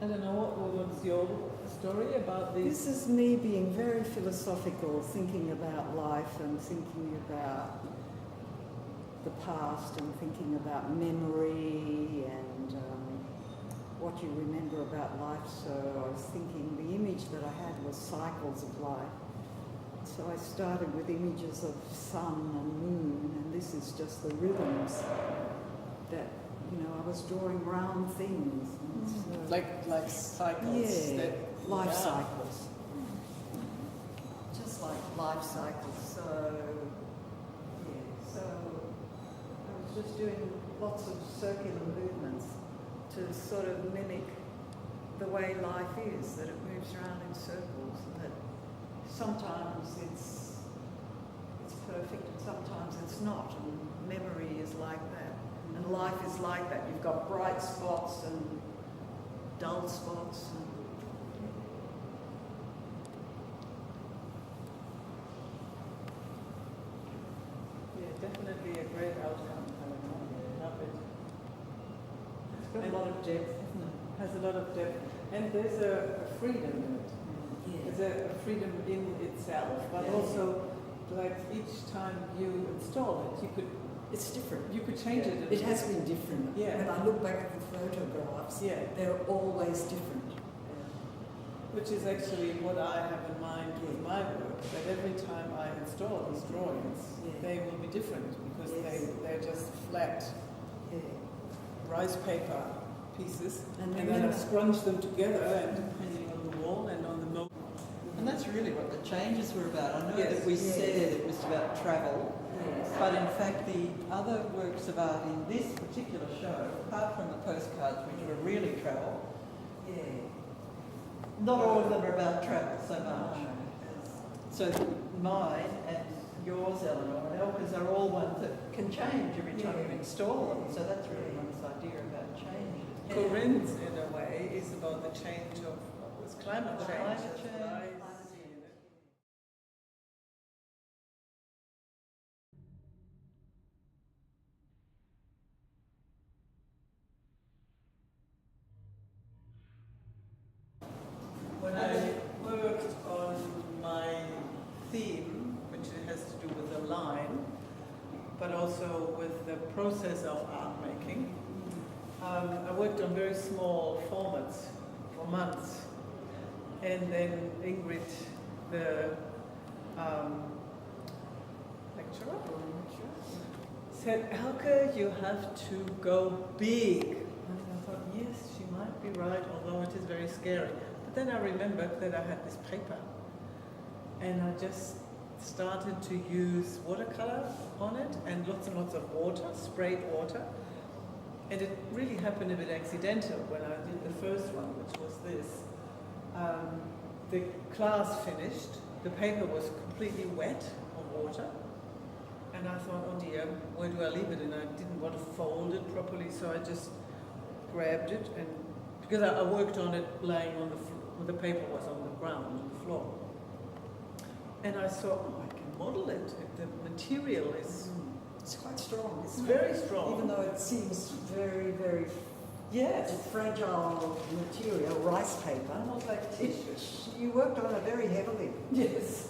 I don't know, what's your story about these? This is me being very philosophical, thinking about life and thinking about the past and thinking about memory and what you remember about life. So I was thinking the image that I had was cycles of life. So I started with images of sun and moon, and this is just the rhythms that, you know, I was drawing round things. So, Like cycles? yeah, That, life cycles. Just like life cycles. So, yeah, so I was just doing lots of circular movements to sort of mimic the way life is, that it moves around in circles, and that sometimes it's perfect and sometimes it's not, and memory is like that, and life is like that. You've got bright spots and dull spots. And yeah, definitely a great outcome. I love it. It's got a lot of depth, isn't it? Has a lot of depth, and there's a freedom in it. yeah. There's a freedom in itself, but also, like, each time you install it, you could. It's different. You could change it. It has been different. Yeah. When I look back at the photographs, they're always different. Which is actually what I have in mind with my work, that every time I install these drawings, they will be different, because they're just flat rice paper pieces, and then I scrunch them together, and depending on the wall and on the moment. And that's really what the changes were about. I know Yes. that we said it was about travel, but in fact the other works of art in this particular show, apart from the postcards, which were really travel, not all of them are about travel so much. So mine and yours, Eleanor, and Elka's are all ones that can change every time you install them. So that's really nice idea about change. Corinne's, in a way, is about the change of climate change. Climate That's change. what I see in it. When I worked on my theme, which has to do with the line, but also with the process of art making, I worked on very small formats for months. And then Ingrid, the lecturer, said, Elke, you have to go big. And I thought, yes, she might be right, although it is very scary. But then I remembered that I had this paper, and I just started to use watercolor on it, and lots of water, sprayed water. And it really happened a bit accidental when I did the first one, which was this. The class finished, the paper was completely wet of water, and I thought, oh dear, where do I leave it? And I didn't want to fold it properly, so I just grabbed it, and because I worked on it laying on the floor, the paper was on the ground, on the floor. And I saw, oh, I can model it. The material is... It's quite strong. It's very strong. Even though it seems very, very yes. fragile material, rice paper. Almost like tissue. You worked on it very heavily. Yes.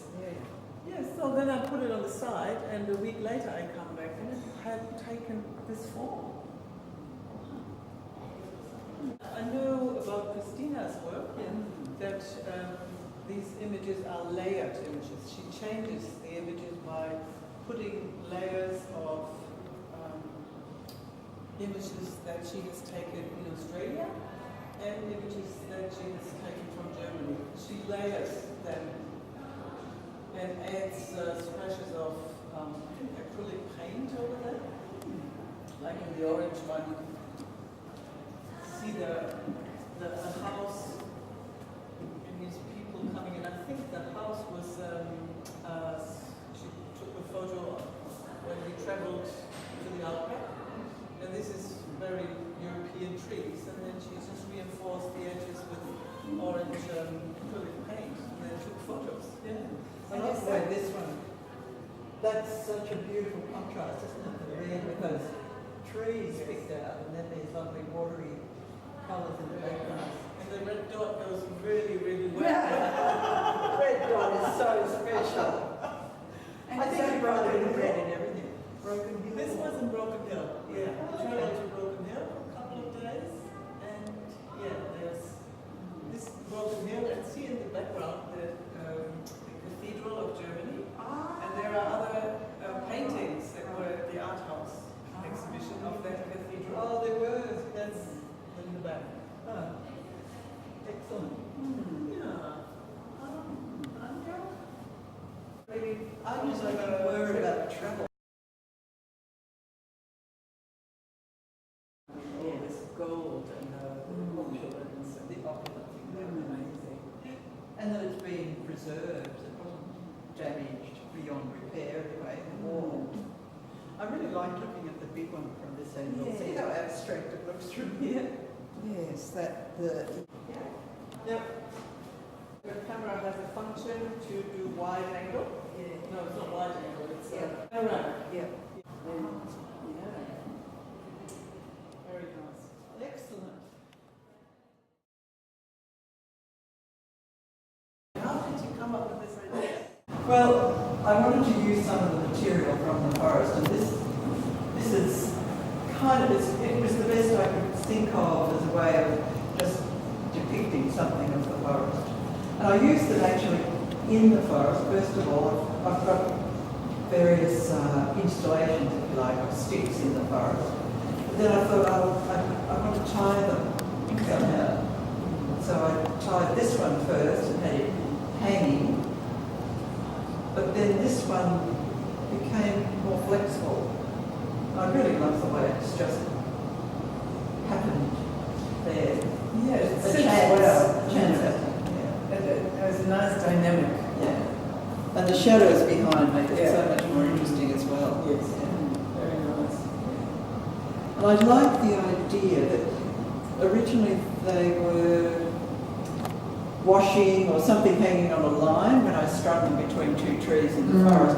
Yes, so then I put it on the side, and a week later I come back and it had taken this form. I know about Christina's work that these images are layered images. She changes the images by putting layers of images that she has taken in Australia and images that she has taken from Germany. She layers them and adds splashes of I think acrylic paint over there. Like in the orange one, you can see the house and these people coming in. I think the house was, she took a photo when we traveled to the Alpine. And this is very European trees, and then she just reinforced the edges with orange acrylic paint, and then took photos. Yeah. I love the way this one, that's such a beautiful contrast, isn't it? The red with those trees picked out, and then these lovely watery colours in the background. And the red dot goes really, really well. Red dot is so special. I think you brought it in red and everything. Broken Hill. This was in Broken Hill. Yeah, we travelled to Broken Hill for a couple of days, and yeah, there's this Broken Hill, and see in the background the Cathedral of Germany, and there are other paintings that were at the art house exhibition of that cathedral. Oh, there were. That's in the back. Oh, excellent. Yeah. Maybe I was worried about travel. all this gold and the opulence and the opulence. Amazing. And that it's been preserved. It wasn't damaged beyond repair anyway, the wall. I really like looking at the big one from this angle. Yeah. See how abstract it looks from here? Yes, that the Yep. The camera has a function to do wide angle. No, it's not wide angle, it's panoramic. yeah. Yeah. Very nice. Excellent. How did you come up with this idea? Well, I wanted to use some of the material from the forest, and this is kind of, it was the best I could think of as a way of just depicting something of the forest. And I used it actually in the forest. First of all, I've got various installations, if you like, of sticks in the forest. But then I thought, I want to tie them somehow. So I tied this one first and had it hanging. But then this one became more flexible. I really love the way it's just happened there. Yeah, it A sits chance. well. Chance. It has a nice dynamic. Yeah. And the shadows behind make it Yeah. so much more interesting as well. Yes. Yeah. Very nice. And I like the idea that originally they were washing or something hanging on a line when I strung them between two trees in the forest.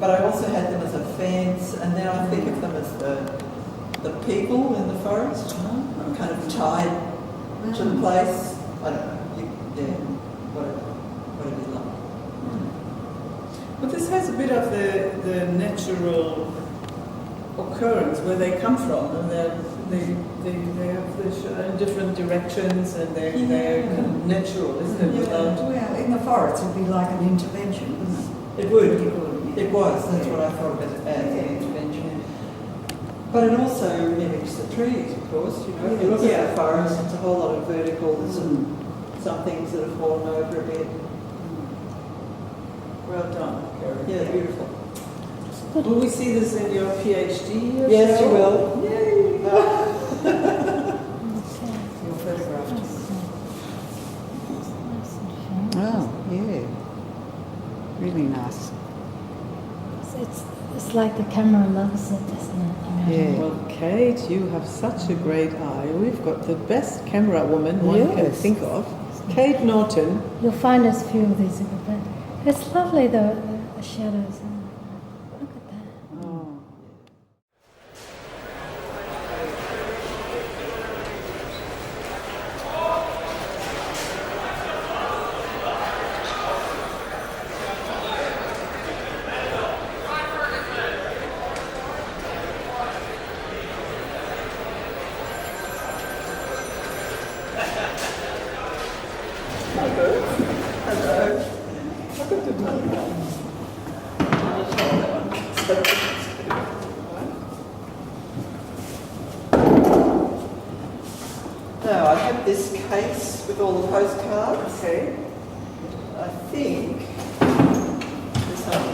But I also had them as a fence, and then I think of them as the people in the forest. I'm kind of tied to the place. I don't know. Whatever you like. But this has a bit of the natural occurrence where they come from, and they have in different directions, and they're kind of natural, isn't it? Yeah. Without Well, in the forest it'd be like an intervention, wouldn't it? It would. Pretty good, yeah. It was. That's what I thought of it as an intervention. But it also mimics the trees, of course. You know, if you look at the forest, it's a whole lot of verticals and some things that have fallen over a bit. well done, Karen. Yeah, beautiful. Will we see this in your PhD? or Yes, so? you will. Yay! Your photograph. Oh, yeah. Really nice. It's like the camera loves it, isn't it? Yeah. Well, Kate, you have such a great eye. We've got the best camera woman one can Yes. think of. Kate Norton. You'll find us few of these, but it's lovely the shadows. Look at that. Oh. Now, I have this case with all the postcards. Okay. I think this one.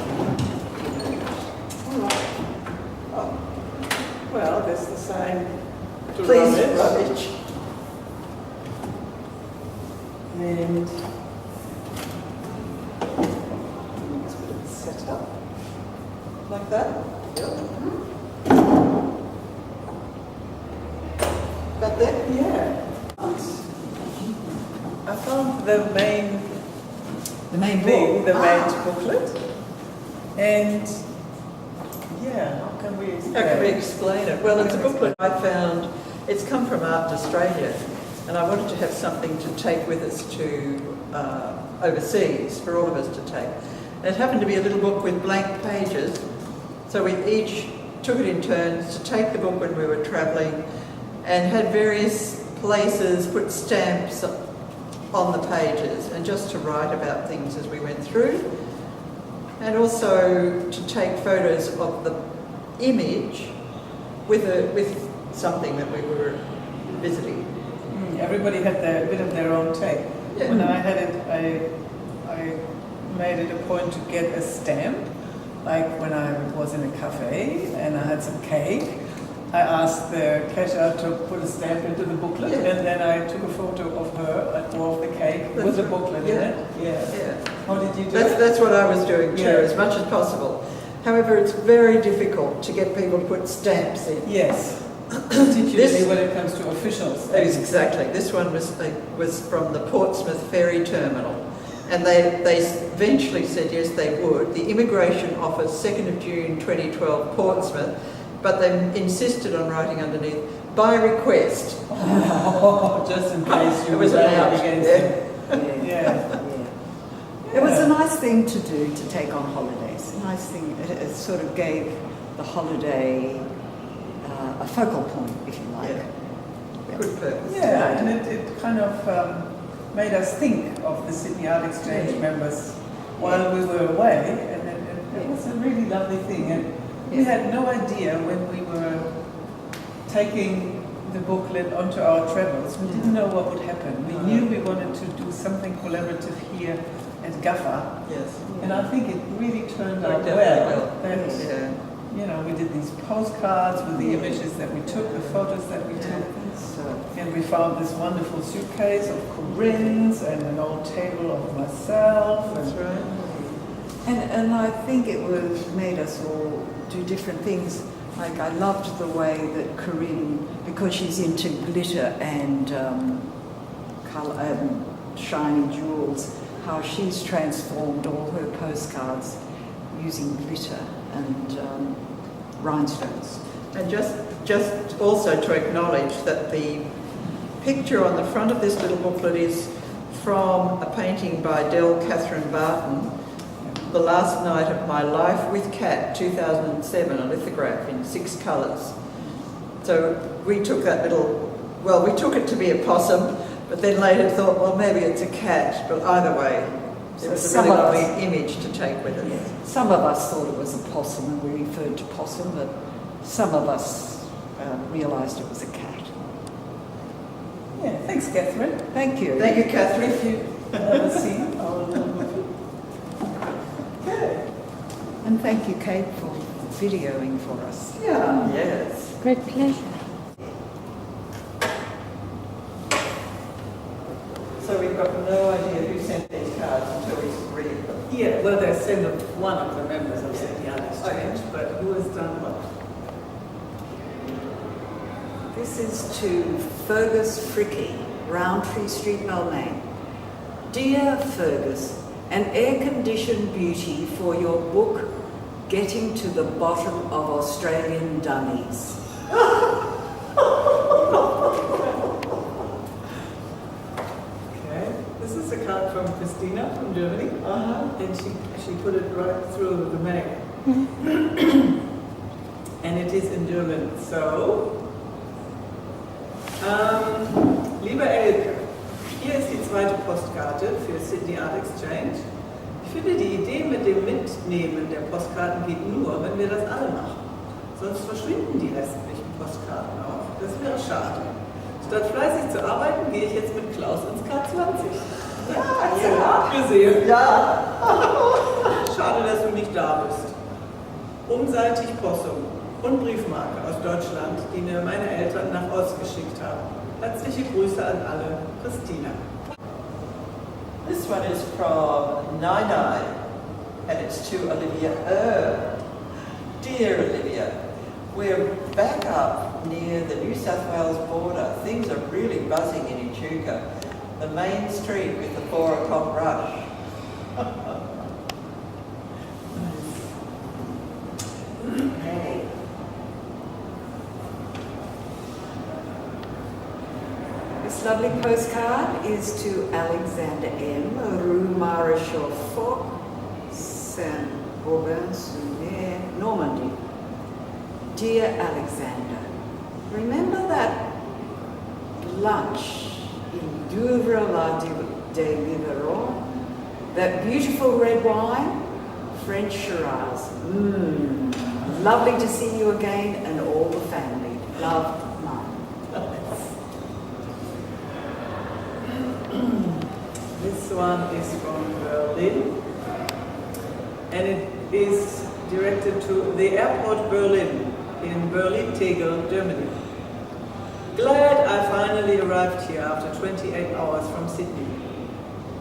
Oh, Well, there's the sign to please, rubbish. rubbish. And let's put it set up. Like that? Yep. About that? Yeah. I found the main thing, the main booklet. And yeah, how can we explain How can we explain it? Well, it's a booklet I found. It's come from Art in Australia, And I wanted to have something to take with us to overseas, for all of us to take. And it happened to be a little book with blank pages, so we each took it in turns to take the book when we were travelling and had various places, put stamps on the pages and just to write about things as we went through, and also to take photos of the image with something that we were visiting. Everybody had a bit of their own take. Yeah. When I had it, I made it a point to get a stamp. Like when I was in a cafe and I had some cake, I asked the cashier to put a stamp into the booklet, and then I took a photo of her or of the cake with the booklet in it. Yeah. How did you do it? That's what I was doing too, as much as possible. However, it's very difficult to get people to put stamps in. Yes. Particularly when it comes to officials. Exactly. This one was from the Portsmouth ferry terminal. And they eventually said yes, they would. The Immigration Office, 2nd of June 2012, Portsmouth, but they insisted on writing underneath, by request. Oh, just in case you it was allowed against it. Yeah. It was a nice thing to do, to take on holidays. A nice thing. It sort of gave the holiday a focal point, if you like. Yeah. Good purpose. Yeah, and it kind of made us think of the Sydney Art Exchange members while we were away, and it was a really lovely thing. And we had no idea when we were taking the booklet onto our travels. We didn't know what would happen. We knew we wanted to do something collaborative here at GAFFA. Yes. And I think it really turned out Well. well. That, Yeah. you know, we did these postcards with the images that we took, the photos that we took. And we found this wonderful suitcase of Corinne's and an old table of myself. That's right. And I think it made us all do different things. Like I loved the way that Corinne, because she's into glitter and colour, shiny jewels, how she's transformed all her postcards using glitter and rhinestones. And just also to acknowledge that the picture on the front of this little booklet is from a painting by Catherine Barton, The Last Night of My Life with Cat, 2007, a lithograph in 6 colours. So we took that we took it to be a possum, but then later thought, well, maybe it's a cat, but either way, it was a really lovely image to take with us. Yeah. Some of us thought it was a possum and we referred to possum, but some of us realised it was a cat. Yeah, thanks, Catherine. Thank you. Thank you, Catherine. If you ever see our little booklet. Good. And thank you, Kate, for videoing for us. Yeah, yes. Great pleasure. So we've got no idea who sent these cards until we read them. Yeah, well, they're sent of one of the members of Sydney Art Exchange, but who has done what? This is to Fergus Fricky, Roundtree Street, Balmain. Dear Fergus, an air-conditioned beauty for your book, Getting to the Bottom of Australian Dummies. Okay, this is a card from Christina from Germany, and she put it right through the mag. And it is in German, so... Lieber Elke, hier ist die zweite Postkarte für Sydney Art Exchange. Ich finde, die Idee mit dem Mitnehmen der Postkarten geht nur, wenn wir das alle machen. Sonst verschwinden die restlichen Postkarten auch. Das wäre schade. Statt fleißig zu arbeiten, gehe ich jetzt mit Klaus ins K20. Ja, gesehen. Ja. Schade, dass du nicht da bist. Umseitig Possum und Briefmarke aus Deutschland, die mir meine Eltern nach Ost geschickt haben. Herzliche Grüße an alle, Christina. This one is from Nai, and it's to Olivia Dear Olivia, we're back up near the New South Wales border. Things are really buzzing in Echuca. The main street with the 4 o'clock rush. This This lovely postcard is to Alexander M., Rue Maréchal Foch, Saint-Aubin-sur-Mer, Normandy. Dear Alexander, remember that lunch in Douvres-la-de-Liveron? That beautiful red wine? French Shiraz. Lovely to see you again and all the family. Love, Mum. This one is from Berlin, and it is directed to the airport Berlin, in Berlin-Tegel, Germany. Glad I finally arrived here after 28 hours from Sydney.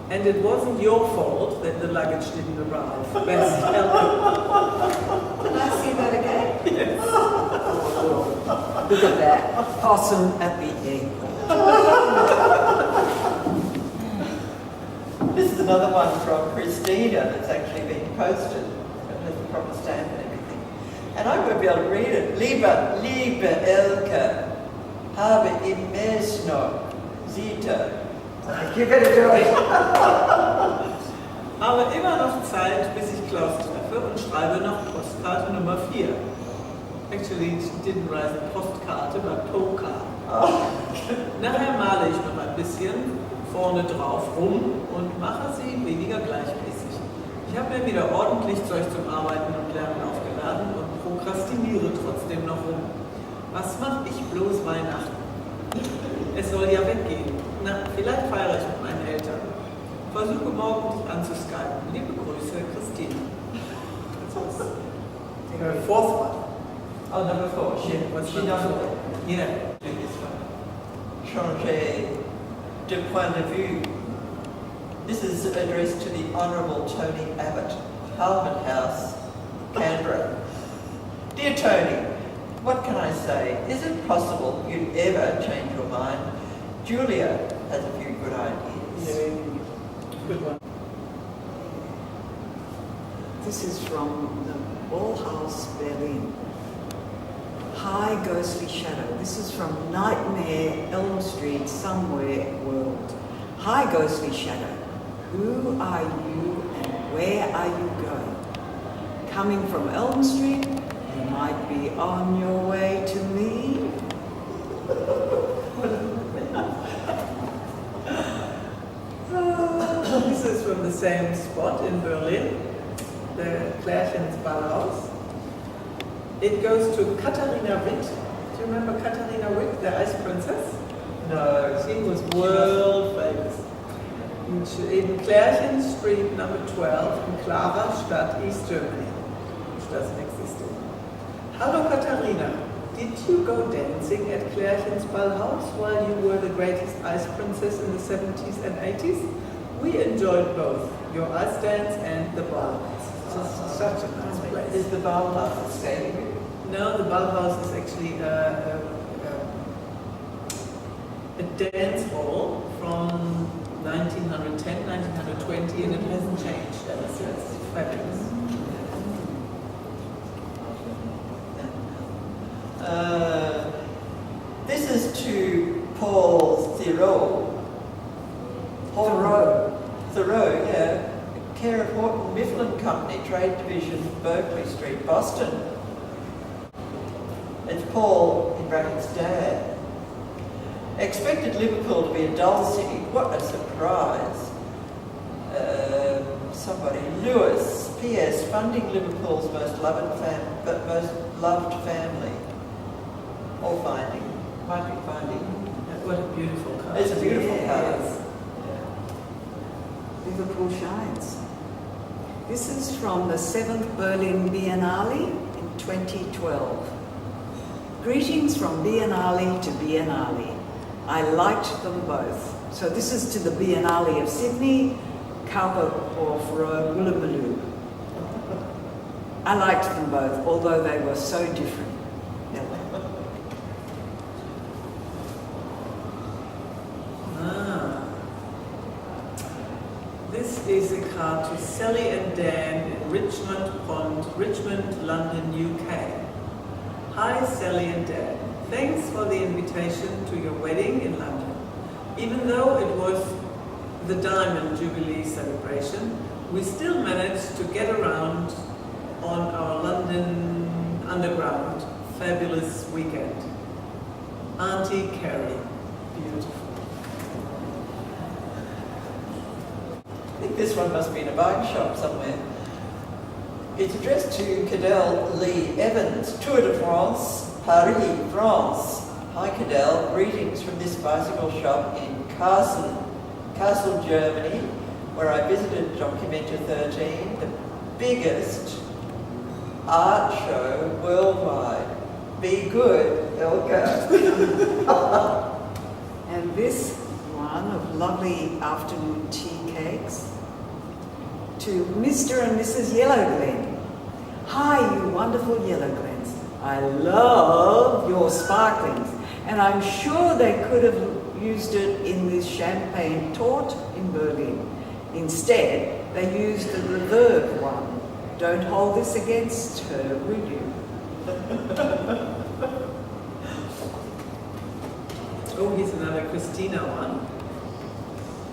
And it wasn't your fault that the luggage didn't arrive. Best Elke. Can I see that again? Yes. Oh, look at that. Possum at the airport. This is another one from Christina that's actually been posted. It has the proper stamp and everything. And I won't be able to read it. Liebe Elke, habe immer noch Zita. You better do it. Habe immer noch Zeit, bis ich Klaus treffe und schreibe noch Postkarte Nummer 4. Actually, she didn't write Postkarte, but Postcard. Nachher male ich noch ein bisschen vorne drauf rum und mache sie weniger gleichmäßig. Ich habe mir wieder ordentlich Zeug zum Arbeiten und Lernen aufgeladen und prokrastiniere trotzdem noch rum. Was mache ich bloß Weihnachten? Es soll ja weggehen. Na, vielleicht feiere ich mit meinen Eltern. Versuche morgen dich anzuskypen. Liebe Grüße, Christine. Her fourth one. Oh, number 4. She number 4. Yeah. Do this one. Changer de point de vue. This is addressed to the Honourable Tony Abbott, Parliament House, Canberra. Dear Tony, what can I say? Is it possible you'd ever change your mind? Julia has a few good ideas. Yeah, good one. This is from the Ballhaus Berlin. High Ghostly Shadow. This is from Nightmare, Elm Street, Somewhere World. High Ghostly Shadow. Who are you and where are you going? Coming from Elm Street, you might be on your way to me. This is from the same spot in Berlin, the Klärchens Ballhaus. It goes to Katharina Witt. Do you remember Katharina Witt, the ice princess? No. She was world famous. In Klärchen Street number 12 in Clara-Stadt, East Germany, which doesn't exist anymore. Hallo Katharina, did you go dancing at Klärchens Ballhaus while you were the greatest ice princess in the 70s and 80s? We enjoyed both, your ice dance and the ballhouse. It's such a nice place. Is the Ballhaus a stadium? No, the ballhouse is actually a dance hall from 1910, 1920, and it hasn't changed ever since. It's fabulous. This is to Paul Thoreau. Thoreau, yeah. Care of Horton Mifflin Company, Trade Division, Berkeley Street, Boston. It's Paul, in brackets, Dad. Expected Liverpool to be a dull city. What a surprise. Somebody, Lewis, P.S. Funding Liverpool's most loved family. Or finding. Might be finding. What a beautiful card. It's a beautiful card. Yes. Liverpool shines. This is from the 7th Berlin Biennale in 2012. Greetings from Biennale to Biennale. I liked them both. So this is to the Biennale of Sydney, Kauphof Road, Woolloomooloo. I liked them both, although they were so different. This is a card to Sally and Dan in Richmond Pond, Richmond, London, UK. Hi Sally and Dan, thanks for the invitation to your wedding in London. even though it was the Diamond Jubilee celebration, we still managed to get around on our London Underground fabulous weekend. Auntie Carrie, beautiful. I think this one must be in a bike shop somewhere. It's addressed to Cadell Lee Evans, Tour de France, Paris, France. Hi Cadell, greetings from this bicycle shop in Kassel, Germany, where I visited Documenta 13, the biggest art show worldwide. Be good, Elka. And this one of lovely afternoon tea cakes to Mr. and Mrs. Yellowglen. Hi, you wonderful Yellowglens. I love your sparklings, and I'm sure they could have used it in this champagne torte in Berlin. Instead, they used the reverb one. Don't hold this against her, will you? Oh, here's another Christina one.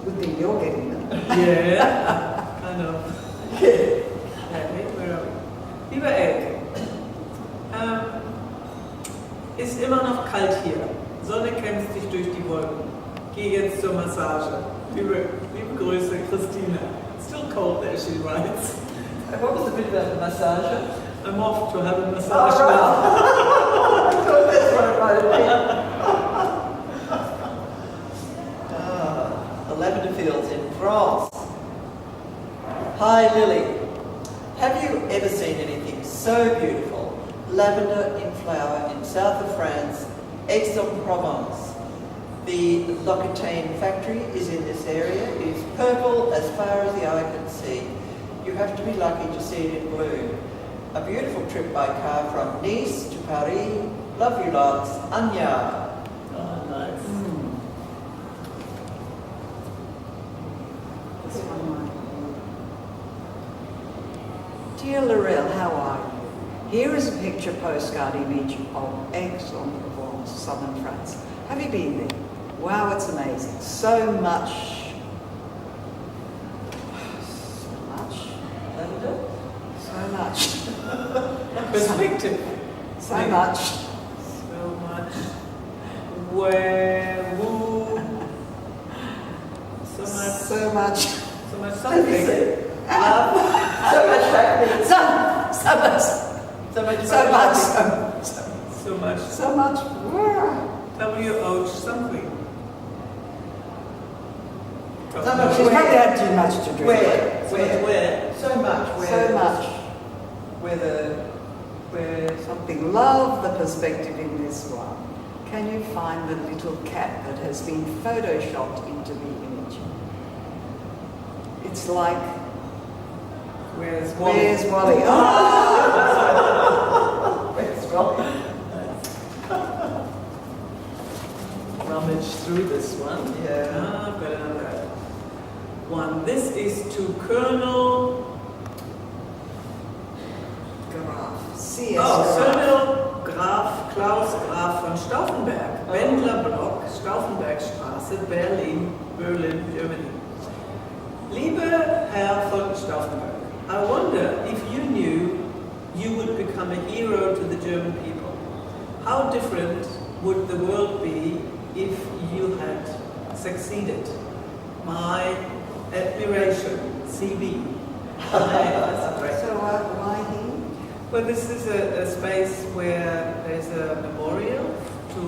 Good thing you're getting them. Yeah, I know. Okay, where are we? Lieber Elke, ist immer noch kalt hier. Sonne kämpft sich durch die Wolken. Geh jetzt zur Massage. Liebe Grüße, Christina. Still cold there, she writes. What was the bit about the massage? I'm off to have a massage Oh, now. I thought that's what it might have been. The lavender fields in France. Hi Lily. Have you ever seen anything so beautiful? Lavender in flower in south of France, Aix-en-Provence. The L'Occitane factory is in this area. It is purple as far as the eye can see. You have to be lucky to see it in bloom. A beautiful trip by car from Nice to Paris. Love you lots. Anya. Oh, nice. This one might be. Dear Laurel, how are you? Here is a picture postcard image of Aix-en-Provence, southern France. Have you been there? Wow, it's amazing. So much. Lavender? So much. Perspective. So much. So much. Where, woo. So much. So much. So much Let me something. see. So much happening. So much. So much. So much. So much. So much. W-O something. So much. She's probably had too much to drink. Where? So much where? So much. Where? So much. Where? Something. Love the perspective in this one. Can you find the little cat that has been photoshopped into the image? It's like, Where's Wally? where's Wally? Oh! Where's Wally? Rummage through this one. Yeah. I've got another one. This is to Colonel. Graf. C.S. Oh, Graf. Colonel Graf Klaus Graf von Stauffenberg. Oh. Wendlerblock, Stauffenbergstraße, Berlin, Germany. Liebe Herr von Stauffenberg, I wonder if you knew you would become a hero to the German people. How different would the world be if you had succeeded? My admiration, CB. That's great. So why he? Well, this is a space where there's a memorial to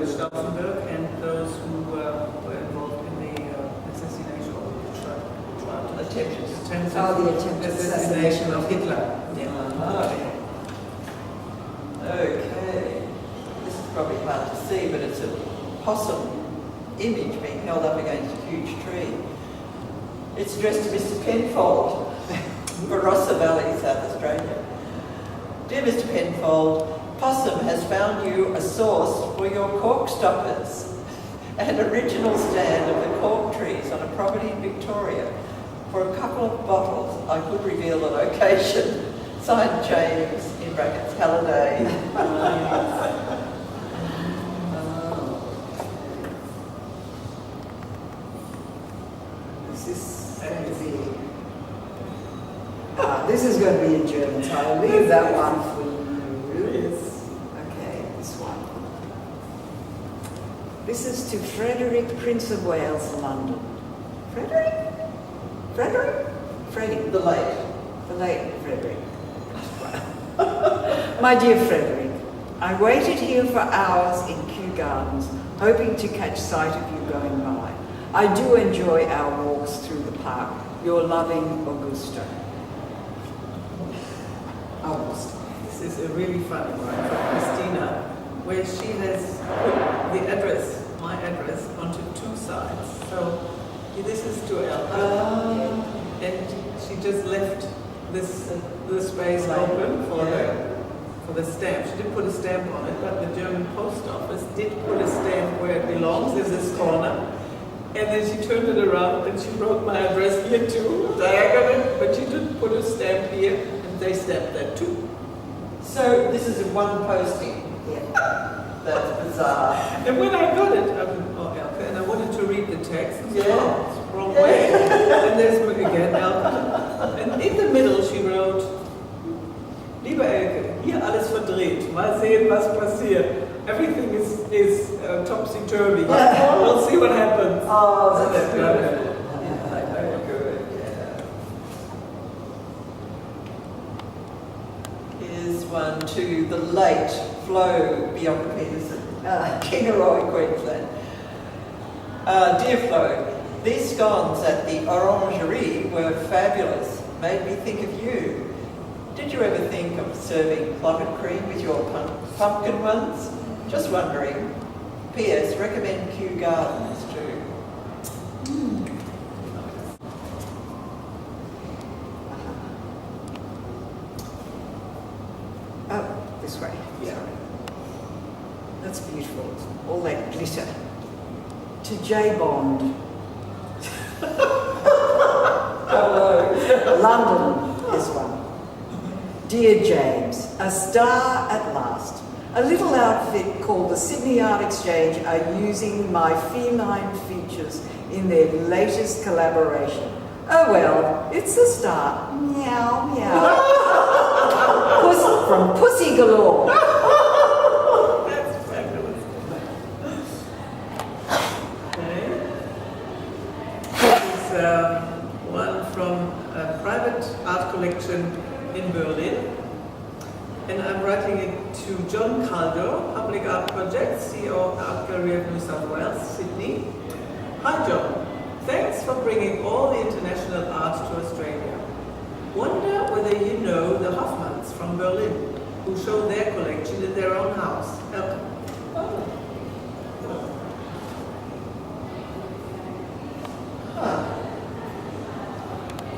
Stauffenberg and those who were involved in the assassination or attempted assassination of Hitler. Yeah. Okay. This is probably hard to see, but it's a possum image being held up against a huge tree. It's addressed to Mr. Penfold, Barossa Valley, South Australia. Dear Mr. Penfold, Possum has found you a source for your cork stoppers, an original stand of the cork trees on a property in Victoria. For a couple of bottles, I could reveal the location. Signed James, in brackets, Halliday. this is going to be in German, so I'll leave that one for you. Yes. Okay, this one. This is to Frederick, Prince of Wales, London. Frederick? Frederick? Freddie. The late. The late Frederick. My dear Frederick, I waited here for hours in Kew Gardens, hoping to catch sight of you going by. I do enjoy our walks through the park. Your loving Augusta. Augusta. This is a really funny one from Christina, where she has put the address, my address, onto two sides. So this is to Elka, and she just left the space open for the stamp. She didn't put a stamp on it, but the German post office did put a stamp where it belongs. There's this corner. And then she turned it around and she wrote my address here too, diagonal, but she didn't put a stamp here, and they stamped that too. So this is one posting. Yeah. That's bizarre. And when I got it, Elke, and I wanted to read the text, it's wrong Yeah. way. And there's again Elke. And in the middle she wrote, Liebe Elke, hier alles verdreht, mal sehen was passiert. Everything is topsy-turvy. We'll see what happens. Oh, that's good. good. Very good. Here's one to the late Flo Bianca-Peterson, Kingaroy, Queensland. Dear Flo, these scones at the Orangerie were fabulous. Made me think of you. Did you ever think of serving clotted cream with your pumpkin ones? Just wondering. P.S. Recommend Kew Gardens too. Oh, this way. Yeah. Sorry. That's beautiful. All that glitter. To J. Bond. London is one. Dear James, a star at last. A little outfit called the Sydney Art Exchange are using my feline features in their latest collaboration. Oh well, it's a start. Meow, meow. From Pussy Galore. That's fabulous. Okay. This is one from a private art collection in Berlin. And I'm writing it to John Caldo, Public Art Project, CEO of Art Gallery of New South Wales, Sydney. Hi John, thanks for bringing all the international art to Australia. Wonder whether you know the Hoffmans from Berlin, who show their collection in their own house.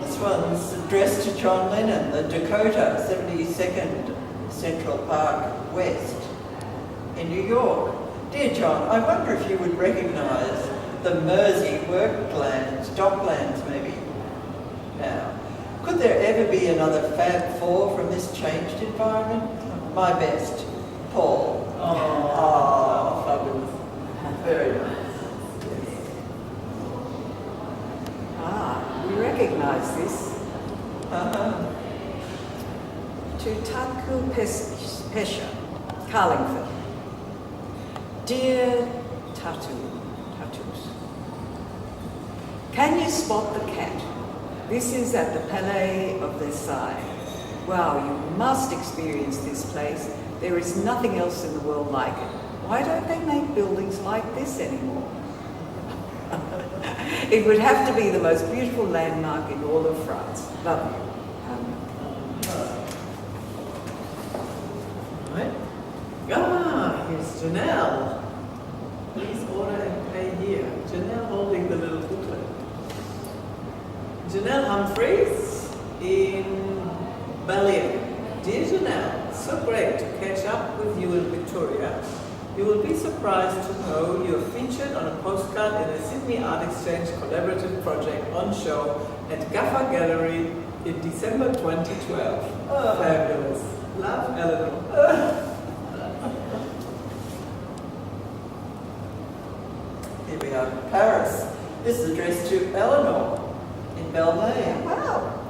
This one's addressed to John Lennon, the Dakota, 72nd Central Park West in New York. Dear John, I wonder if you would recognise the Mersey docklands maybe. Now, could there ever be another Fab Four from this changed environment? My best, Paul. Oh, fabulous. Very nice. We recognise this. To Taku Pesha, Carlingford. Dear Tatus, can you spot the cat? This is at the Palais of Versailles. Wow, you must experience this place. There is nothing else in the world like it. Why don't they make buildings like this anymore? It would have to be the most beautiful landmark in all of France. Love you. Right. Here's Janelle. Please order and pay here. Janelle holding the little booklet. Janelle Humphreys in Berlin. Dear Janelle, so great to catch up with you in Victoria. You will be surprised to know you are featured on a postcard in a Sydney Art Exchange collaborative project on show at GAFFA Gallery in December 2012. Oh, fabulous. Love, Eleanor. Here we are, Paris. This is addressed to Eleanor in Belmay. Wow.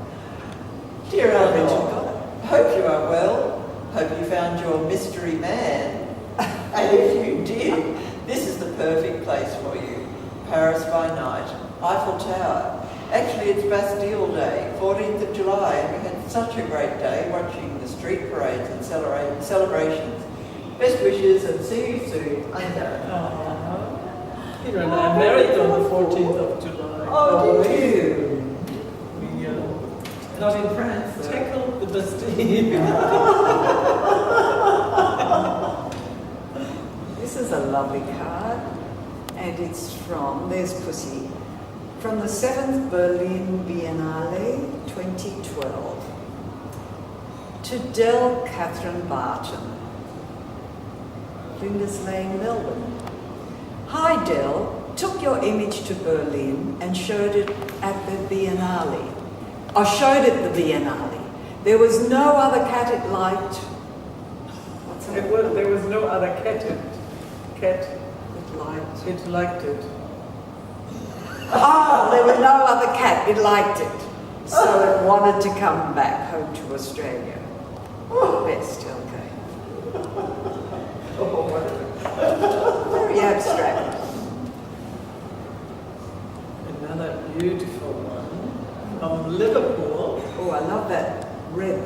Dear Eleanor, hope you are well. Hope you found your mystery man. And if you did, this is the perfect place for you. Paris by night, Eiffel Tower. Actually, it's Bastille Day, 14th of July, and we had such a great day watching the street parades and celebrations. Best wishes and see you soon. I know. Peter and I married on the 14th of July. Oh, did you? We, not in France, tackled the Bastille. This is a lovely card, and it's from, there's Pussy, from the 7th Berlin Biennale 2012. To Del Catherine Barton, Flinders Lane, Melbourne. Hi Del, took your image to Berlin and showed it at the Biennale. I showed it at the Biennale. There was no other cat it liked. What's that? There was no other cat. It liked. It liked it. Oh, there was no other cat. It liked it. So it wanted to come back home to Australia. Best, okay. Very abstract. Another beautiful one from Liverpool. Oh, I love that red.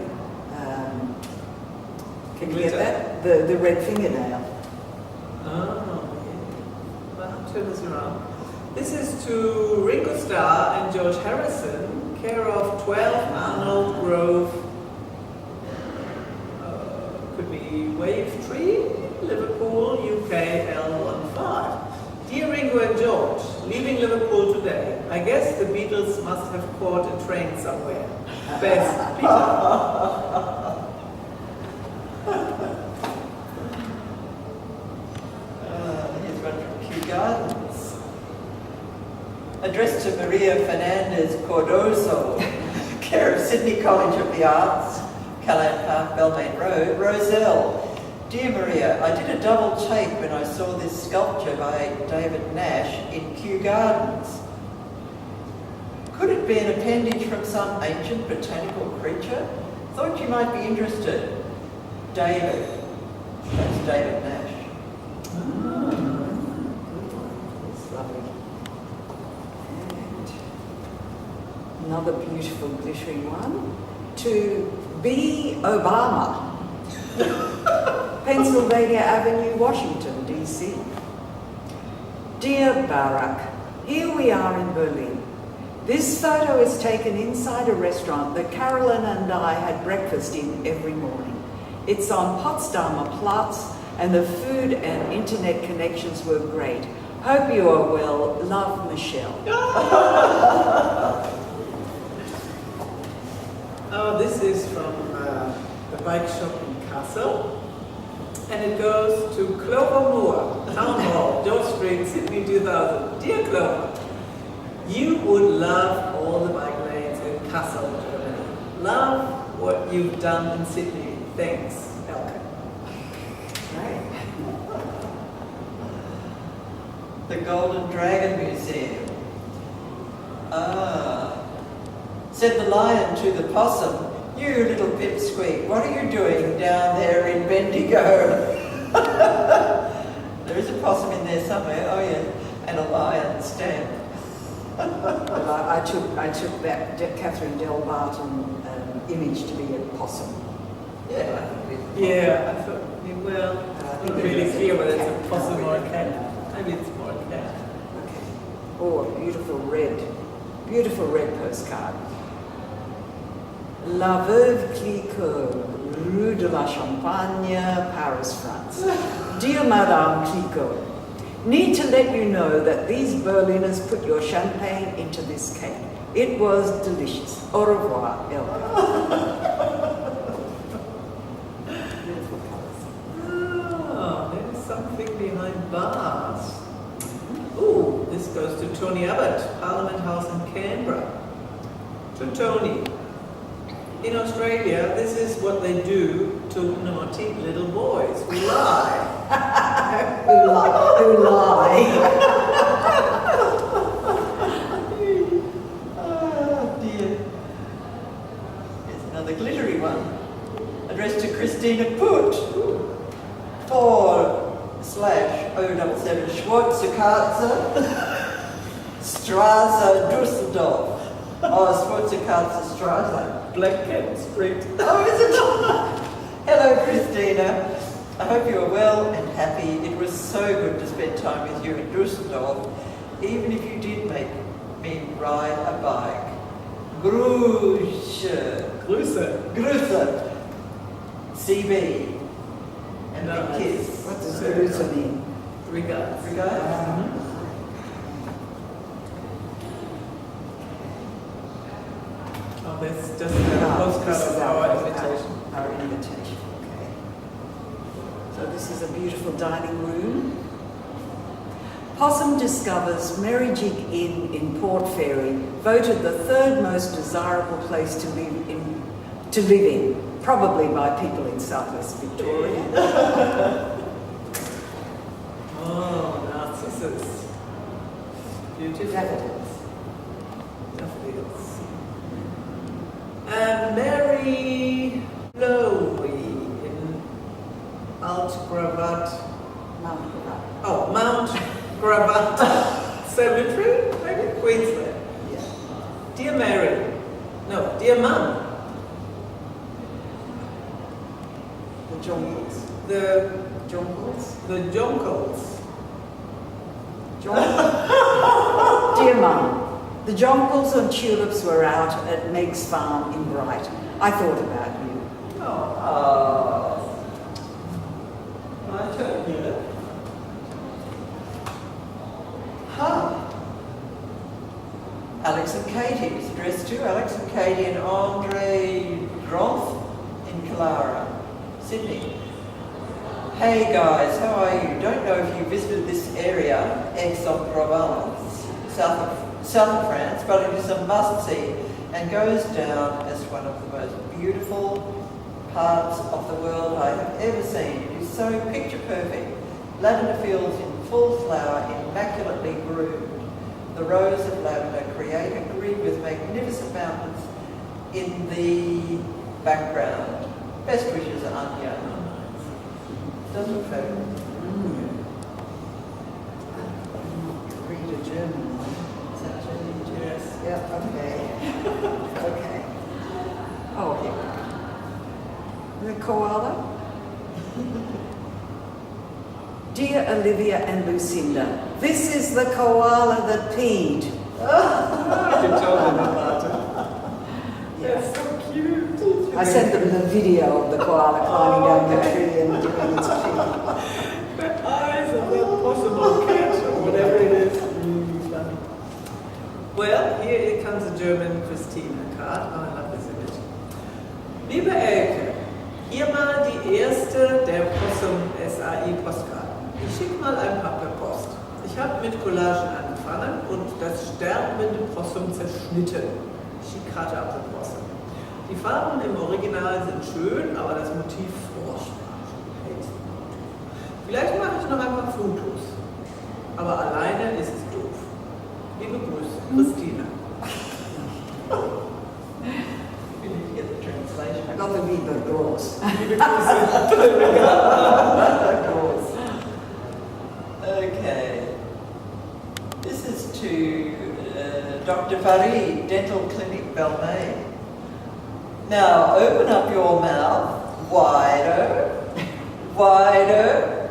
Can you get Glitter. that? The red fingernail. Oh, yeah. Well, turn this around. This is to Ringo Starr and George Harrison, care of 12 Arnold Grove. Could be Wave Tree, Liverpool, UK L15. Dear Ringo and George, leaving Liverpool today. I guess the Beatles must have caught a train somewhere. Best, Peter. Here's one from Kew Gardens. Addressed to Maria Fernandez Cordozo, care of Sydney College of the Arts, Callahan Park, Belmain Road, Roselle. Dear Maria, I did a double take when I saw this sculpture by David Nash in Kew Gardens. Could it be an appendage from some ancient botanical creature? Thought you might be interested. David. That's David Nash. It's lovely. And another beautiful glittering one. To B. Obama. Pennsylvania Avenue, Washington, D.C. Dear Barack, here we are in Berlin. This photo is taken inside a restaurant that Carolyn and I had breakfast in every morning. It's on Potsdamer Platz, and the food and internet connections were great. Hope you are well. Love, Michelle. Oh, this is from the bike shop in Kassel. And it goes to Clover Moore, Town Hall, George Street, Sydney 2000. Dear Clover, you would love all the bike lanes in Kassel, Germany. Love what you've done in Sydney. Thanks, Elke. Right. The Golden Dragon Museum. Said the lion to the possum, you little pipsqueak, what are you doing down there in Bendigo? There is a possum in there somewhere, oh yeah, and a lion stamp. Well, I took that Catherine Del Barton image to be a possum. Yeah, I think it is. Yeah, I thought, well, I it's not think really it's a clear whether it's cat. a possum or a cat. Maybe it's more a cat. Okay. Oh, a beautiful red postcard. La Veuve Clicquot, Rue de la Champagne, Paris, France. Dear Madame Clicquot, need to let you know that these Berliners put your champagne into this cake. It was delicious. Au revoir, Elke. Beautiful colours. Oh, there's something behind bars. Ooh, this goes to Tony Abbott, Parliament House in Canberra. To Tony. In Australia, this is what they do to naughty little boys who lie. Who lie. Oh dear. Here's another glittery one, addressed to Christina Putt, 4/077 Schwarzerkatze, Straße Düsseldorf. Oh, Schwarzerkatze Straße, like Black Cat Street. Oh, is it? Hello, Christina. I hope you are well and happy. It was so good to spend time with you in Düsseldorf, even if you did make me ride a bike. Grüße. CB. And a big kiss. What does Grüße mean? Regards. Oh, that's just a postcard of our invitation. Our invitation, okay. So this is a beautiful dining room. Possum discovers Merry Jig Inn in Port Fairy, voted the third most desirable place to live in, probably by people in Southwest Victoria. Oh, narcissus. Beautiful. Daffodils. Daffodils. And Mary Lowy in Mount Gravatt. Mount Gravatt Cemetery, maybe Queensland. Yeah. Dear Mary, no, dear Mum, The Jonkles. the Jonkles? Dear Mum, the jonquils and tulips were out at Meg's farm in Bright. I thought about you. Oh. My turn here. Alex and Katie. It's addressed to Alex and Katie and Andre Groff in Clara, Sydney. Hey guys, how are you? Don't know if you visited this area, Aix-en-Provence, south of France, but it is a must-see and goes down as one of the most beautiful parts of the world I have ever seen. It is so picture perfect. Lavender fields in full flower, immaculately groomed. The rows of lavender create a grid with magnificent mountains in the background. Best wishes, Anya. Doesn't look fabulous. Read a German one. Is that German? Yes. Yeah, okay. Okay. Oh, here we go. The koala. Dear Olivia and Lucinda, this is the koala that peed. You told them about it. Yeah. That's so cute. I sent them the video of the koala climbing down the tree and doing its pee. The eyes of that possible cat or whatever it is. Really funny. Well, here comes a German Christina card. Oh, I love this image. Liebe Elke, hier mal die erste der Possum SAI Postcard. Ich schicke mal ein paar per Post. Ich habe mit Collagen angefangen und das sterbende Possum zerschnitten. Schickarte ab der Possum. Die Farben im Original sind schön, aber das Motiv furchtbar. Vielleicht mache ich noch ein paar Fotos. Aber alleine ist es doof. Liebe Grüße, Christina. Translation. I got the Weber Gross. Liebe Grüße. Okay. This is to Dr. Farid, Dental Clinic, Balmain. Now, open up your mouth wider, wider.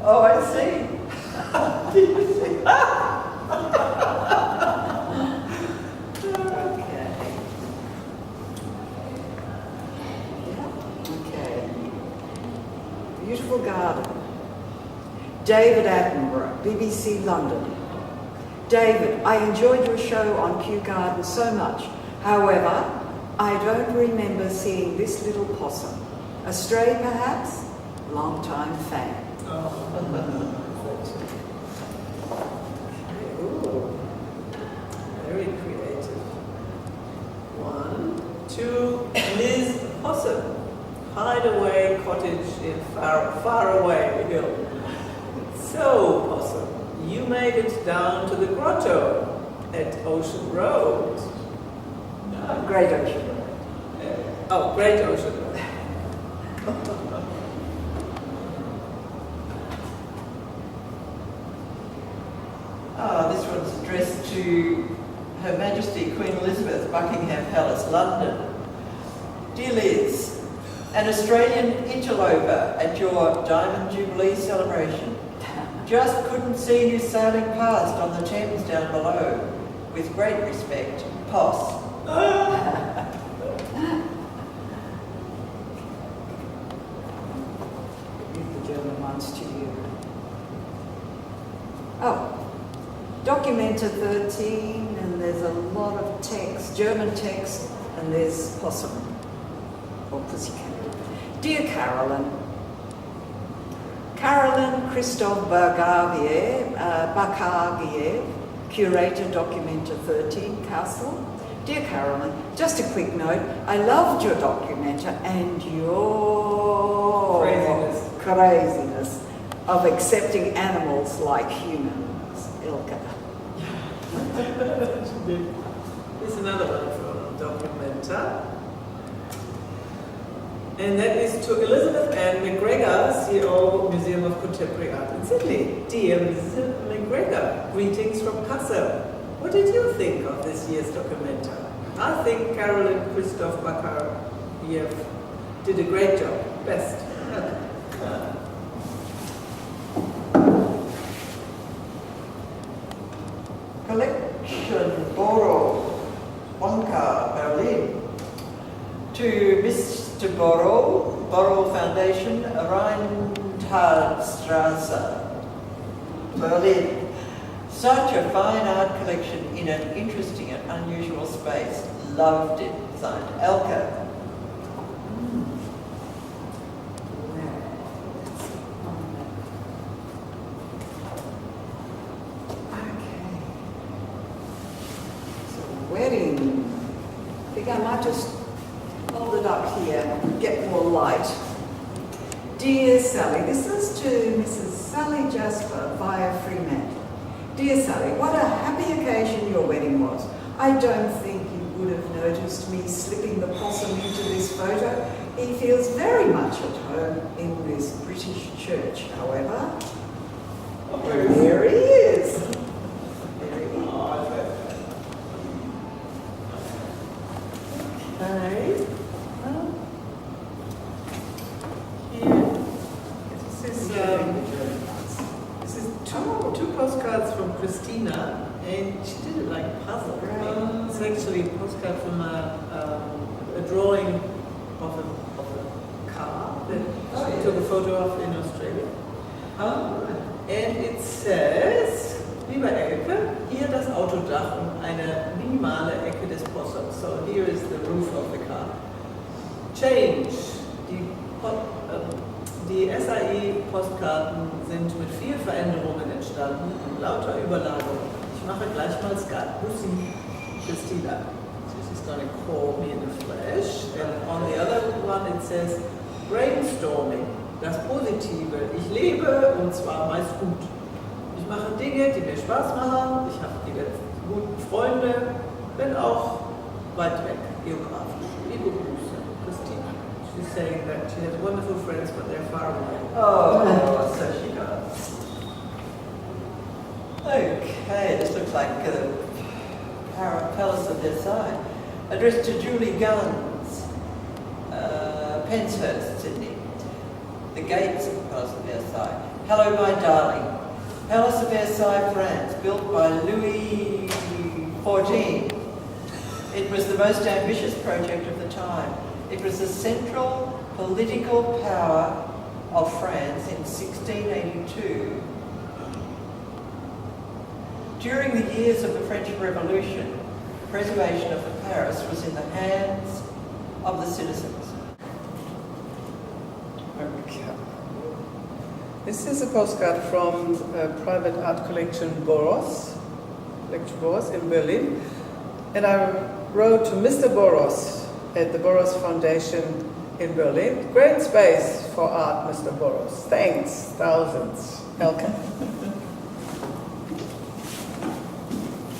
Oh, I see. Did you see? Okay. Okay. Beautiful garden. David Attenborough, BBC London. David, I enjoyed your show on Kew Garden so much. However, I don't remember seeing this little possum. A stray, perhaps? Long-time fan. Ooh, very creative. 1, 2, Liz Possum. Hideaway cottage in far away hill. So, Possum, you made it down to the grotto at Ocean Road. Great Ocean. Oh, Great Ocean. This one's addressed to Her Majesty Queen Elizabeth, Buckingham Palace, London. Dear Liz, an Australian interloper at your Diamond Jubilee celebration. Just couldn't see you sailing past on the Thames down below. With great respect, Poss. Give the German ones to you. Oh, Documenta 13, and there's a lot of text, German text, and there's possum, or pussycat. Dear Carolyn, Carolyn Christoph Bakagiev, curator Documenta 13, Castle. Dear Carolyn, just a quick note, I loved your Documenta and your craziness of accepting animals like humans, Ilka. Here's another one from Documenta. And that is to Elizabeth Ann McGregor, CEO, Museum of Contemporary Art in Sydney. Dear Mrs. McGregor, greetings from Kassel. What did you think of this year's Documenta? I think Carolyn Christoph Bakagiev did a great job. Best. Collection Boro, Wonka, Berlin. To Mr. Boro Foundation, Rheinhardtstraße, Berlin. Such a fine art collection in an interesting and unusual space. Loved it. Signed, Elka. Wedding. I think I might just hold it up here and get more light. Dear Sally, this is to Mrs. Sally Jasper via Fremantle. Dear Sally, what a happy occasion your wedding was. I don't think you would have noticed me slipping the possum into this photo. He feels very much at home in this British church, however. There he is. There he is. Okay. Here, this is two postcards from Christina, and she did it like a puzzle. It's actually a postcard from a drawing of a car that she took a photo of in Australia. And it says, lieber Elke, hier das Autodach und eine minimale Ecke des Possums. So here is the roof of the car. Change. Die SAI-Postkarten sind mit viel Veränderungen entstanden und lauter Überlagerungen. Ich mache gleich mal Skat. Bussi, Christina. She's going to call me in the flesh. And on the other one it says, brainstorming. Das Positive. Ich lebe und zwar meist gut. Ich mache Dinge, die mir Spaß machen. Ich habe die guten Freunde, wenn auch weit weg, geografisch. Liebe Grüße, Christina. She's saying that she has wonderful friends, but they're far away. Oh, so she does. Okay, this looks like the Palace of Versailles. Addressed to Julie Guns, Penshurst, Sydney. The gates of the Palace of Versailles. Hello, my darling. Palace of Versailles, France, built by Louis XIV. It was the most ambitious project of the time. It was the central political power of France in 1682. During the years of the French Revolution, preservation of the Paris was in the hands of the citizens. Okay. This is a postcard from a private art collection Boros in Berlin. And I wrote to Mr. Boros at the Boros Foundation in Berlin. Great space for art, Mr. Boros. Thanks, thousands. Elke.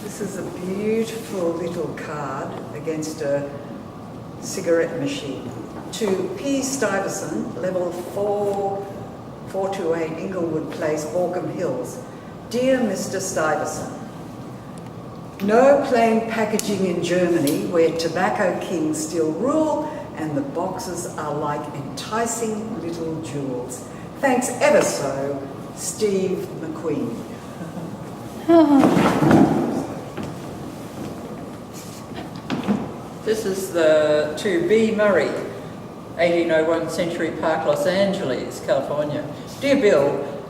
This is a beautiful little card against a cigarette machine. To P. Stuyvesant, level 428 Inglewood Place, Borkham Hills. Dear Mr. Stuyvesant, no plain packaging in Germany where tobacco kings still rule and the boxes are like enticing little jewels. Thanks ever so, Steve McQueen. This is to B. Murray, 1801 Century Park, Los Angeles, California. Dear Bill,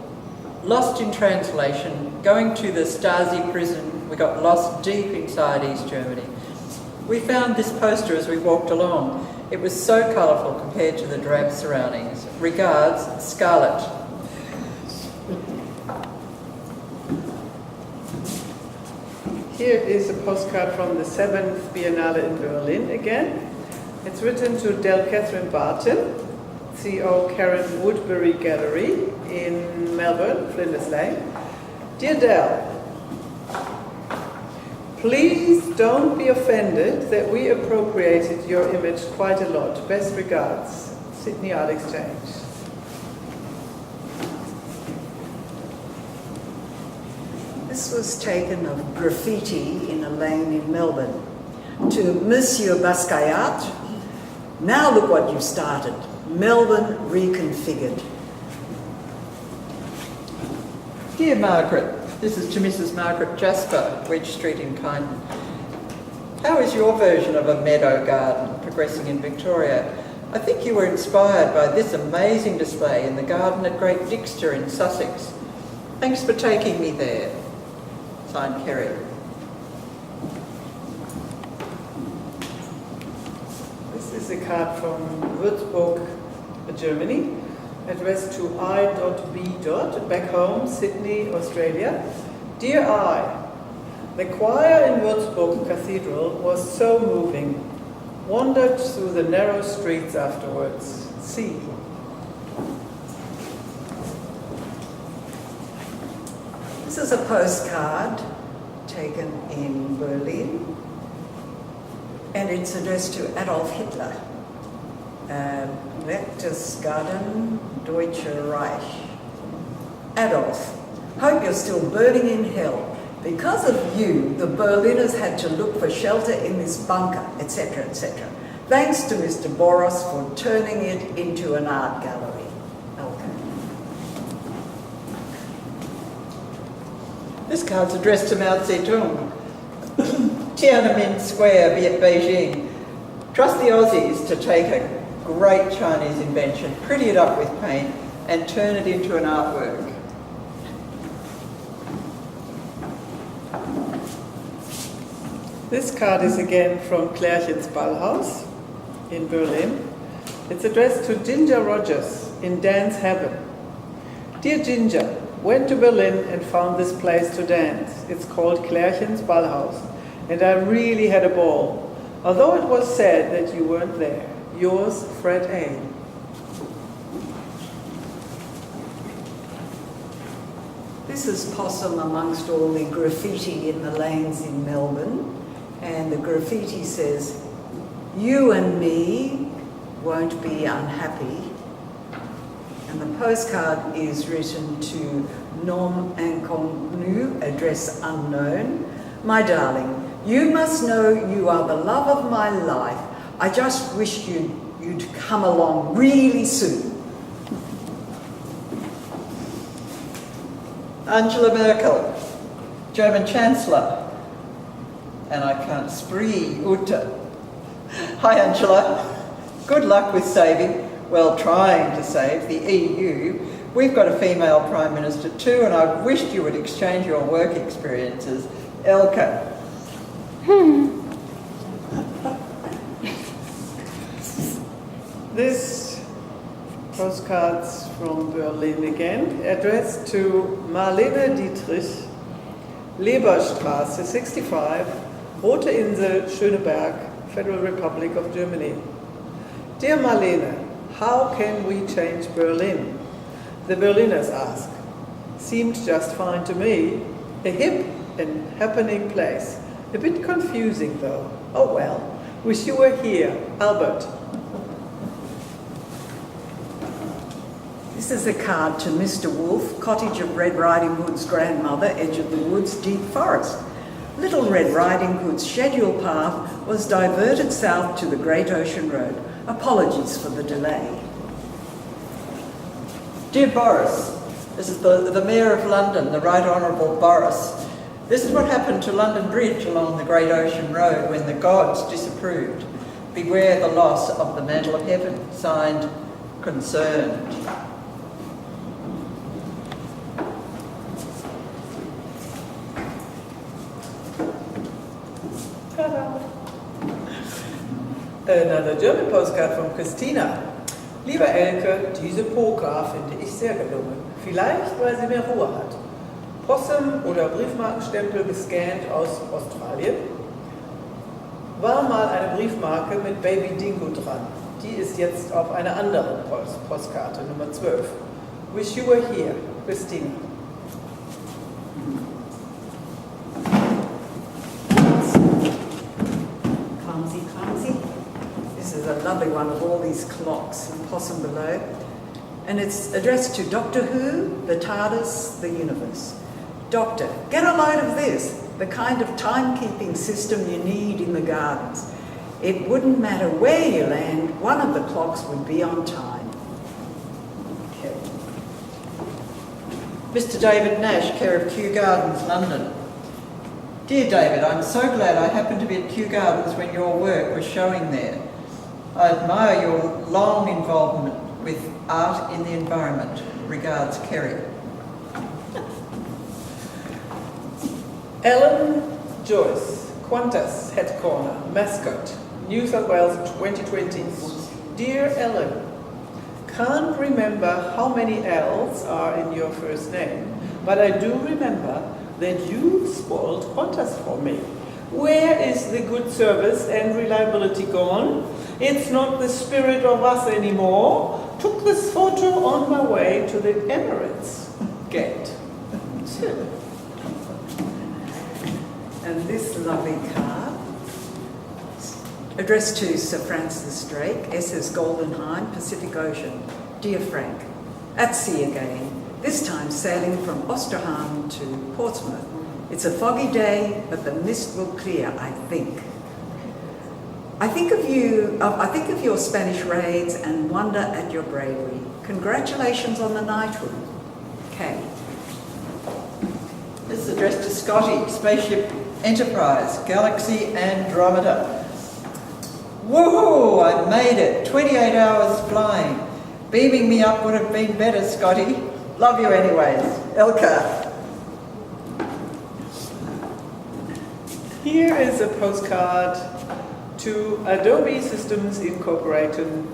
lost in translation, going to the Stasi prison, we got lost deep inside East Germany. We found this poster as we walked along. It was so colourful compared to the drab surroundings. Regards, Scarlett. Here is a postcard from the 7th Biennale in Berlin again. It's written to Del Catherine Barton, CO Karen Woodbury Gallery in Melbourne, Flinders Lane. Dear Del, please don't be offended that we appropriated your image quite a lot. Best regards, Sydney Art Exchange. This was taken of graffiti in a lane in Melbourne. To Monsieur Basquiat, now look what you've started. Melbourne reconfigured. Dear Margaret, this is to Mrs. Margaret Jasper, Wedge Street in Kyneton. How is your version of a meadow garden progressing in Victoria? I think you were inspired by this amazing display in the garden at Great Dixter in Sussex. Thanks for taking me there. Signed, Kerry. This is a card from Würzburg, Germany, addressed to I.B. back home, Sydney, Australia. Dear I, the choir in Würzburg Cathedral was so moving. Wandered through the narrow streets afterwards. See. This is a postcard taken in Berlin, and it's addressed to Adolf Hitler. Berchtesgaden, Deutsche Reich. Adolf, hope you're still burning in hell. Because of you, the Berliners had to look for shelter in this bunker, etc., etc. Thanks to Mr. Boros for turning it into an art gallery. Okay. This card's addressed to Mao Zedong. Tiananmen Square, Beijing. Trust the Aussies to take a great Chinese invention, pretty it up with paint, and turn it into an artwork. This card is again from Klärchens Ballhaus in Berlin. It's addressed to Ginger Rogers in Dance Heaven. Dear Ginger, went to Berlin and found this place to dance. It's called Klärchens Ballhaus, and I really had a ball. Although it was sad that you weren't there. Yours, Fred A. This is Possum amongst all the graffiti in the lanes in Melbourne. And the graffiti says, you and me won't be unhappy. And the postcard is written to Nom Incognu, address unknown. My darling, you must know you are the love of my life. I just wish you'd come along really soon. Angela Merkel, German Chancellor. And I can't spree, Uta. Hi Angela, good luck with saving, well trying to save, the EU. We've got a female Prime Minister too, and I wished you would exchange your work experiences. Elka. This postcard's from Berlin again, addressed to Marlene Dietrich, Leberstraße 65, Rote Insel, Schöneberg, Federal Republic of Germany. Dear Marlene, how can we change Berlin? The Berliners ask. Seemed just fine to me. A hip and happening place. A bit confusing though. Oh well, Wish you were here, Albert. This is a card to Mr. Wolfe, cottage of Red Riding Hood's grandmother, edge of the woods, deep forest. Little Red Riding Hood's scheduled path was diverted south to the Great Ocean Road. Apologies for the delay. Dear Boris, this is the Mayor of London, the Right Honourable Boris. This is what happened to London Bridge along the Great Ocean Road when the gods disapproved. Beware the loss of the mantle of heaven. Signed, Concerned. Another German postcard from Christina. Lieber Elke, diese Poker finde ich sehr gelungen. Vielleicht, weil sie mehr Ruhe hat. Possum oder Briefmarkenstempel gescannt aus Australien. War mal eine Briefmarke mit Baby Dingo dran. Die ist jetzt auf einer anderen Postkarte, Nummer 12. Wish you were here, Christina. Clumsy. This is a lovely one of all these clocks and possum below. And it's addressed to Doctor Who, the TARDIS, the universe. Doctor, get a load of this, the kind of timekeeping system you need in the gardens. It wouldn't matter where you land, one of the clocks would be on time. Okay. Mr. David Nash, care of Kew Gardens, London. Dear David, I'm so glad I happened to be at Kew Gardens when your work was showing there. I admire your long involvement with art in the environment. Regards, Kerry. Ellen Joyce, Qantas Head Corner, Mascot, New South Wales 2020. Dear Ellen, can't remember how many L's are in your first name, but I do remember that you spoiled Qantas for me. Where is the good service and reliability gone? It's not the spirit of us anymore. Took this photo on my way to the Emirates gate. And this lovely card, addressed to Sir Francis Drake, SS Goldenheim, Pacific Ocean. Dear Frank, at sea again, this time sailing from Ostrahan to Portsmouth. It's a foggy day, but the mist will clear, I think. I think of your Spanish raids and wonder at your bravery. Congratulations on the knighthood. Kay. This is addressed to Scotty, Spaceship Enterprise, Galaxy Andromeda. Woohoo! I made it. 28 hours flying. Beaming me up would have been better, Scotty. Love you anyways. Elka. Here is a postcard to Adobe Systems Incorporation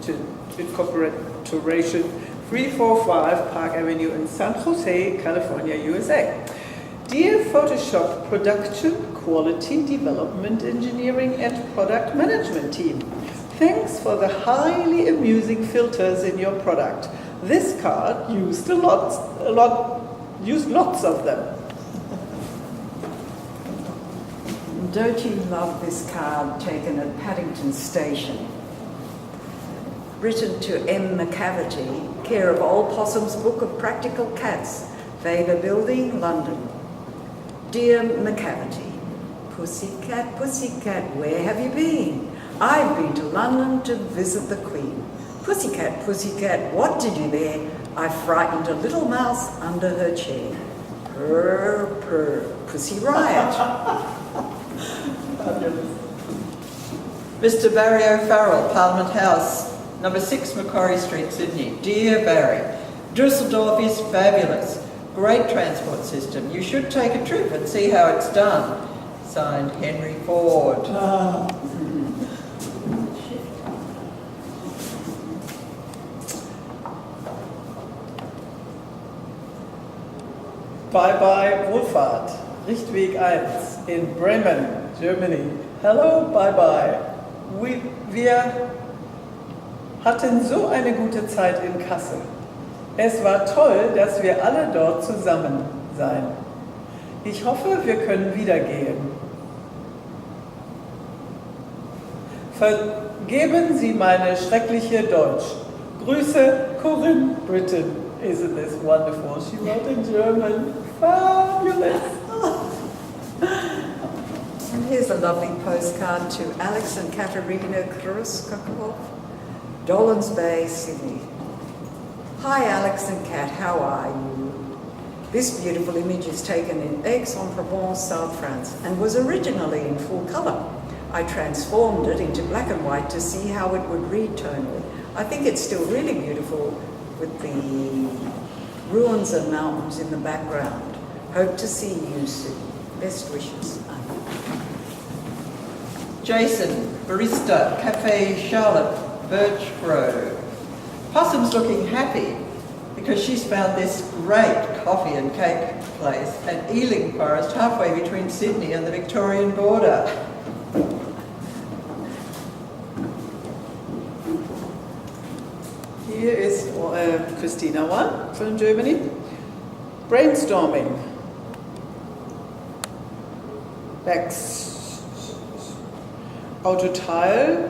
345 Park Avenue in San Jose, California, USA. Dear Photoshop Production, Quality Development Engineering and Product Management Team, thanks for the highly amusing filters in your product. This card used lots of them. Don't you love this card taken at Paddington Station? Written to M. McCavity, care of Old Possum's Book of Practical Cats, Faber Building, London. Dear McCavity, pussycat, pussycat, where have you been? I've been to London to visit the Queen. Pussycat, pussycat, what did you there? I frightened a little mouse under her chair. Purr, purr, Pussy Riot. Mr. Barry O'Farrell, Parliament House, number 6 Macquarie Street, Sydney. Dear Barry, Dusseldorf is fabulous. Great transport system. You should take a trip and see how it's done. Signed, Henry Ford. Bye bye Wohlfahrt, Richtweg 1 in Bremen, Germany. Hello, bye bye. Wir hatten so eine gute Zeit in Kassel. Es war toll, dass wir alle dort zusammen sein. Ich hoffe, wir können wieder gehen. Vergeben Sie meine schreckliche Deutsch. Grüße, Corinne, Britain. Isn't this wonderful? She wrote in German. Fabulous. And here's a lovely postcard to Alex and Katerina Kruskakov, Dolans Bay, Sydney. Hi Alex and Kat, how are you? This beautiful image is taken in Aix-en-Provence, South France, and was originally in full colour. I transformed it into black and white to see how it would read tonally. I think it's still really beautiful with the ruins and mountains in the background. Hope to see you soon. Best wishes. Jason, barista, Cafe Charlotte, Birch Grove. Possum's looking happy because she's found this great coffee and cake place at Ealing Forest, halfway between Sydney and the Victorian border. Here is Christina one from Germany. Brainstorming. Autoteil,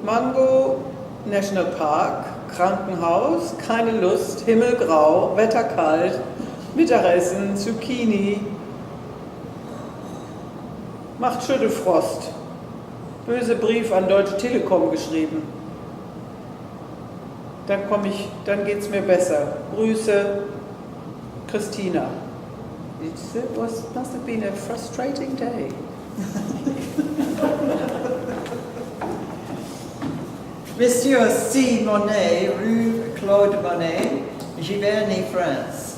Mango, National Park, Krankenhaus, keine Lust, Himmelgrau, Wetter kalt, Mittagessen, Zucchini, macht Schüttelfrost, böse Brief an Deutsche Telekom geschrieben. Dann geht's mir besser. Grüße, Christina. Must have been a frustrating day. Monsieur C. Monet, Rue Claude Monet, Giverny, France.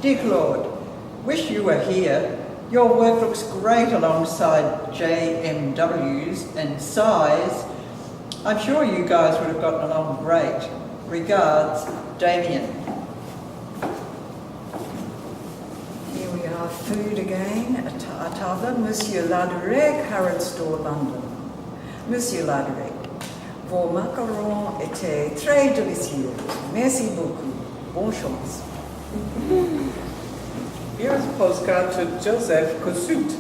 Dear Claude, wish you were here. Your work looks great alongside JMW's and size. I'm sure you guys would have gotten along great. Regards, Damien. Here we are, food again, a table, Monsieur Ladureg, Harrod Store, London. Monsieur Ladureg, vos macarons étaient très délicieux. Merci beaucoup. Bonne chance. Here is a postcard to Joseph Kossuth,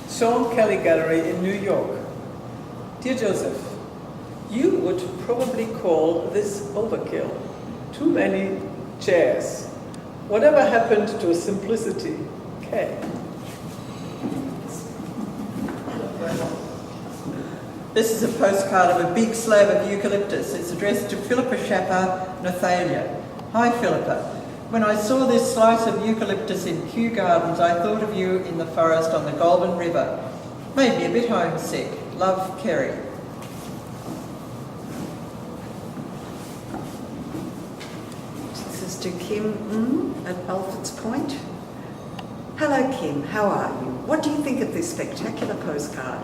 Sean Kelly Gallery in New York. Dear Joseph, you would probably call this overkill. Too many chairs. Whatever happened to simplicity? K. This is a postcard of a big slab of eucalyptus. It's addressed to Philippa Schapper, Nathalia. Hi Philippa. When I saw this slice of eucalyptus in Kew Gardens, I thought of you in the forest on the Goulburn River. Made me a bit homesick. Love, Kerry. This is to Kim at Alfred's Point. Hello Kim, how are you? What do you think of this spectacular postcard?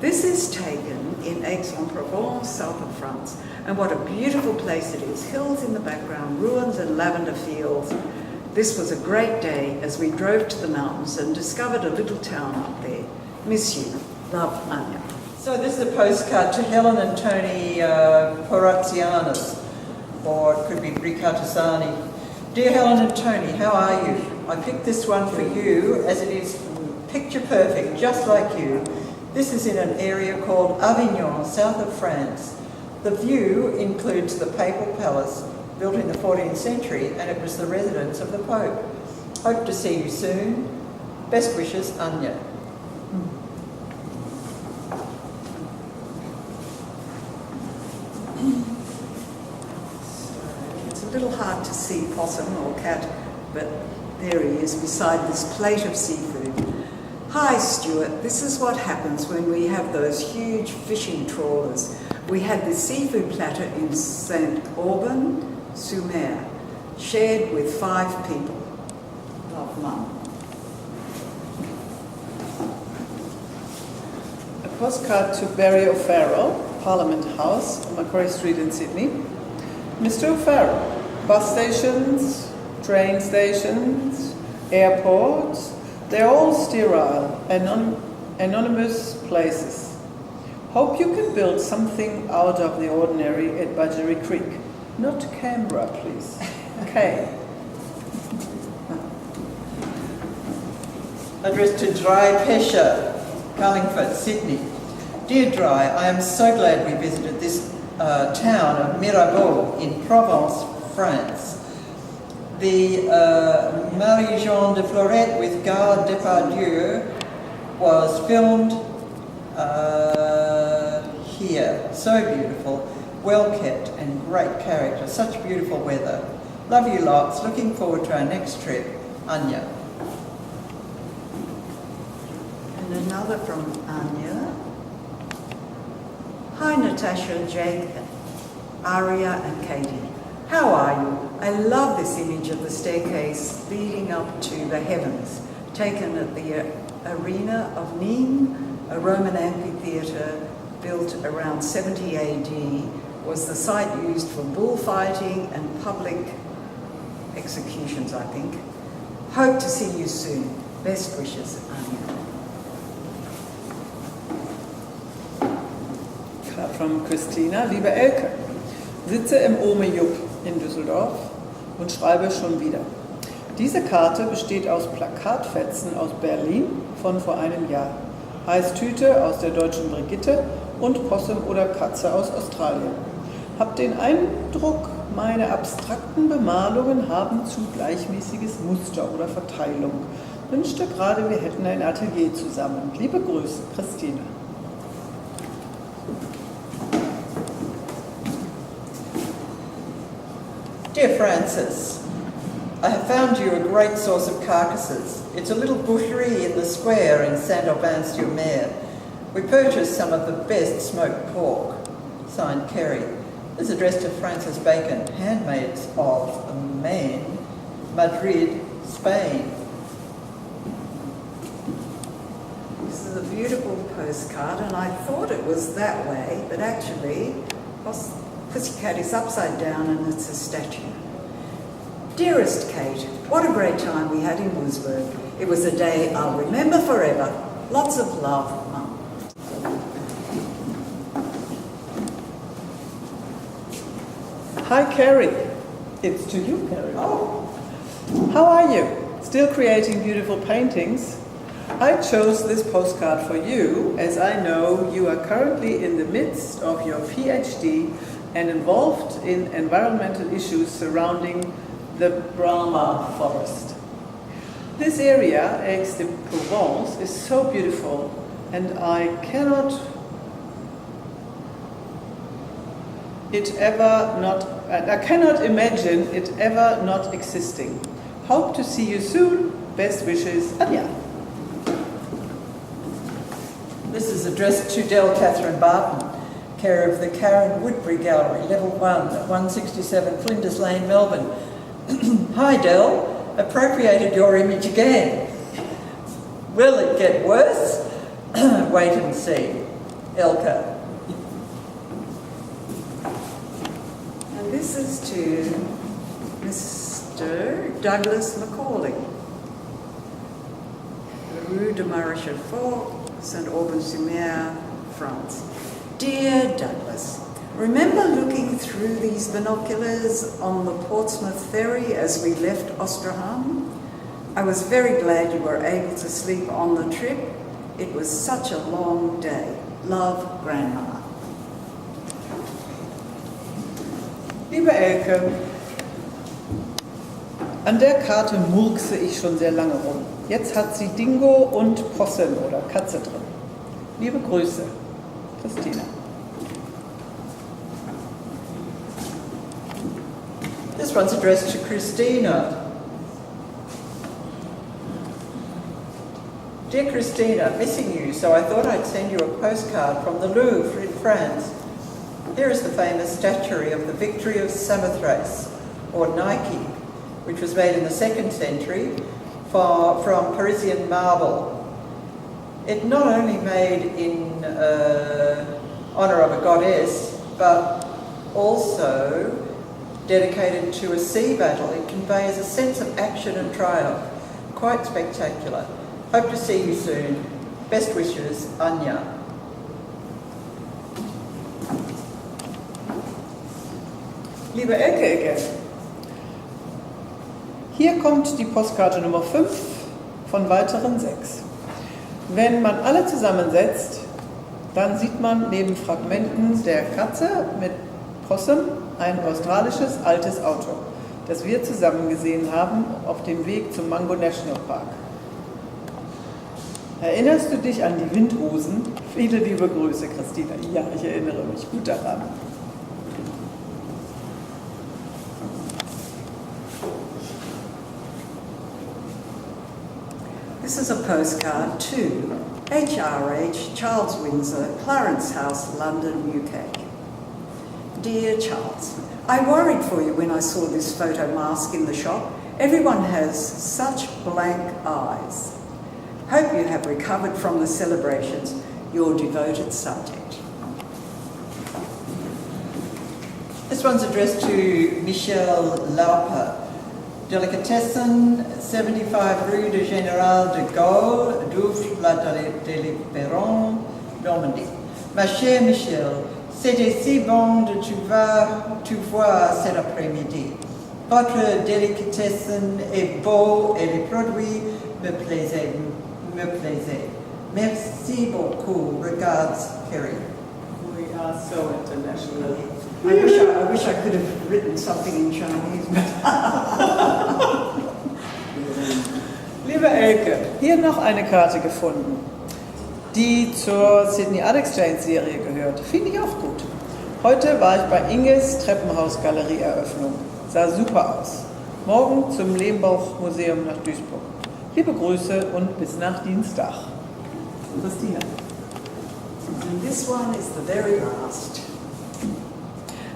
This is taken in Aix-en-Provence, south of France. And what a beautiful place it is. Hills in the background, ruins and lavender fields. This was a great day as we drove to the mountains and discovered a little town up there. Miss you. Love, Anya. So this is a postcard to Helen and Tony Porazianis, or it could be Ricatasani. Dear Helen and Tony, how are you? I picked this one for you as it is picture perfect, just like you. This is in an area called Avignon, south of France. The view includes the Papal Palace, built in the 14th century, and it was the residence of the Pope. Hope to see you soon. Best wishes, Anya. It's a little hard to see Possum or Cat, but there he is beside this plate of seafood. Hi Stuart, this is what happens when we have those huge fishing trawlers. We had this seafood platter in Saint-Aubin-sur-Mer, shared with 5 people. Love, Mum. A postcard to Barry O'Farrell, Parliament House on Macquarie Street in Sydney. Mr. O'Farrell, bus stations, train stations, airports, they're all sterile, anonymous places. Hope you can build something out of the ordinary at Budgery Creek. Not Canberra, please. Okay. Addressed to Dry Pesha, Carlingford, Sydney. Dear Dry, I am so glad we visited this town of Mirabeau in Provence, France. The Marie-Jeanne de Florette with Gare Depardieu was filmed here. So beautiful, well kept and great character, such beautiful weather. Love you lots, looking forward to our next trip. Anya. And another from Anya. Hi Natasha, Jake, Aria and Katie. How are you? I love this image of the staircase leading up to the heavens, taken at the arena of Nîmes, a Roman amphitheatre built around 70 AD, was the site used for bullfighting and public executions, I think. Hope to see you soon. Best wishes, Anya. From Christina, liebe Elke, sitze im Ome-Jupp in Düsseldorf und schreibe schon wieder. Diese Karte besteht aus Plakatfetzen aus Berlin von vor einem Jahr, Heißtüte aus der deutschen Brigitte und Possum oder Katze aus Australien. Hab den Eindruck, meine abstrakten Bemalungen haben zu gleichmäßiges Muster oder Verteilung. Wünschte gerade, wir hätten ein Atelier zusammen. Liebe Grüße, Christina. Dear Francis, I have found you a great source of carcasses. It's a little boucherie in the square in Saint-Aubin-sur-Mer. We purchased some of the best smoked pork. Signed, Kerry. This is addressed to Francis Bacon, handmaids of Maine, Madrid, Spain. This is a beautiful postcard, and I thought it was that way, but actually, Pussycat is upside down and it's a statue. Dearest Kate, what a great time we had in Wurzburg. It was a day I'll remember forever. Lots of love, Mum. Hi Carrie, it's to you Carrie. Oh, How are you? Still creating beautiful paintings? I chose this postcard for you as I know you are currently in the midst of your PhD and involved in environmental issues surrounding the Brahma forest. This area, Aix-de-Provence, is so beautiful and I cannot imagine it ever not existing. Hope to see you soon. Best wishes, Anya. this is addressed to Del Catherine Barton, care of the Karen Woodbury Gallery, level 1, at 167 Flinders Lane, Melbourne. Hi Del, appropriated your image again. Will it get worse? Wait and see. Elka. And this is to Mr. Douglas Macaulay. Rue de Maréchal-Fort, Saint-Aubin-sur-Mer, France. Dear Douglas, remember looking through these binoculars on the Portsmouth ferry as we left Ostrahamn? I was very glad you were able to sleep on the trip. It was such a long day. Love, Grandma. Liebe Elke, an der Karte murkse ich schon sehr lange rum. Jetzt hat sie Dingo und Possum oder Katze drin. Liebe Grüße, Christina. This one's addressed to Christina. Dear Christina, missing you, so I thought I'd send you a postcard from the Louvre in France. Here is the famous statuary of the Victory of Samothrace, or Nike, which was made in the 2nd century from Parisian marble. It not only made in honour of a goddess, but also dedicated to a sea battle. It conveys a sense of action and triumph. Quite spectacular. Hope to see you soon. Best wishes, Anya. Liebe Elke, hier kommt die Postkarte Nummer 5 von weiteren 6. Wenn man alle zusammensetzt, Dann sieht man neben Fragmenten der Katze mit Possum ein australisches altes Auto, das wir zusammen gesehen haben auf dem Weg zum Mango National Park. Erinnerst du dich an die Windhosen? Viele liebe Grüße, Christina. Ja, ich erinnere mich gut daran. This is a postcard to HRH, Charles Windsor, Clarence House, London, UK. Dear Charles, I worried for you when I saw this photo mask in the shop. Everyone has such blank eyes. Hope you have recovered from the celebrations. Your devoted subject. This one's addressed to Michel Lauper. Delicatessen, 75 rue de Général de Gaulle, Douvres-la-Délibéron, Normandie. Ma chère Michel, c'était si bon de te voir cet après-midi. Votre délicatessen est beau et les produits me plaisaient. Merci beaucoup. Regards, Kerry. We are so international. I wish I could have written something in Chinese. Liebe Elke, hier noch eine Karte gefunden, die zur Sydney Art Exchange Serie gehört. Finde ich auch gut. Heute war ich bei Inges Treppenhaus-Galerie-Eröffnung. Sah super aus. Morgen zum Lehmbauch-Museum nach Duisburg. Liebe Grüße und bis nach Dienstag. Christina. And this one is the very last.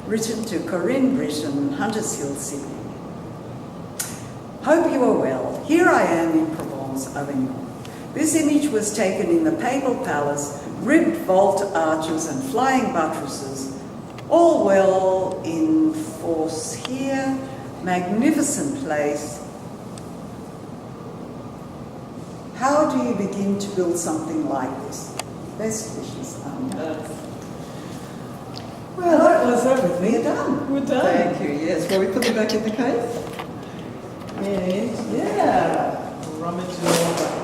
Written to Corinne Britton, Hunters Hill, Sydney. Hope you are well. Here I am in Provence, Avignon. This image was taken in the Papal Palace, ribbed vault arches and flying buttresses. All well in force here. Magnificent place. How do you begin to build something like this? Best wishes, Anya. Well, that was everything. We're done. We're done. Thank you. Yes. Will we put them back in the case? Yes, yeah. Rummage it all back.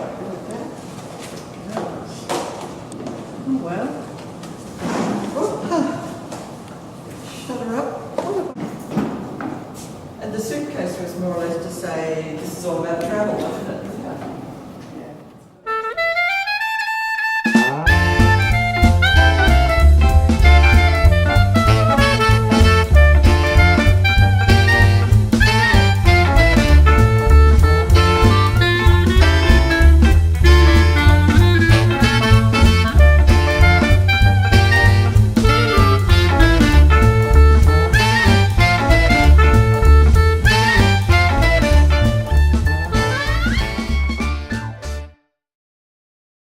Oh, well. Shut her up. And the suitcase was more or less to say, this is all about travel.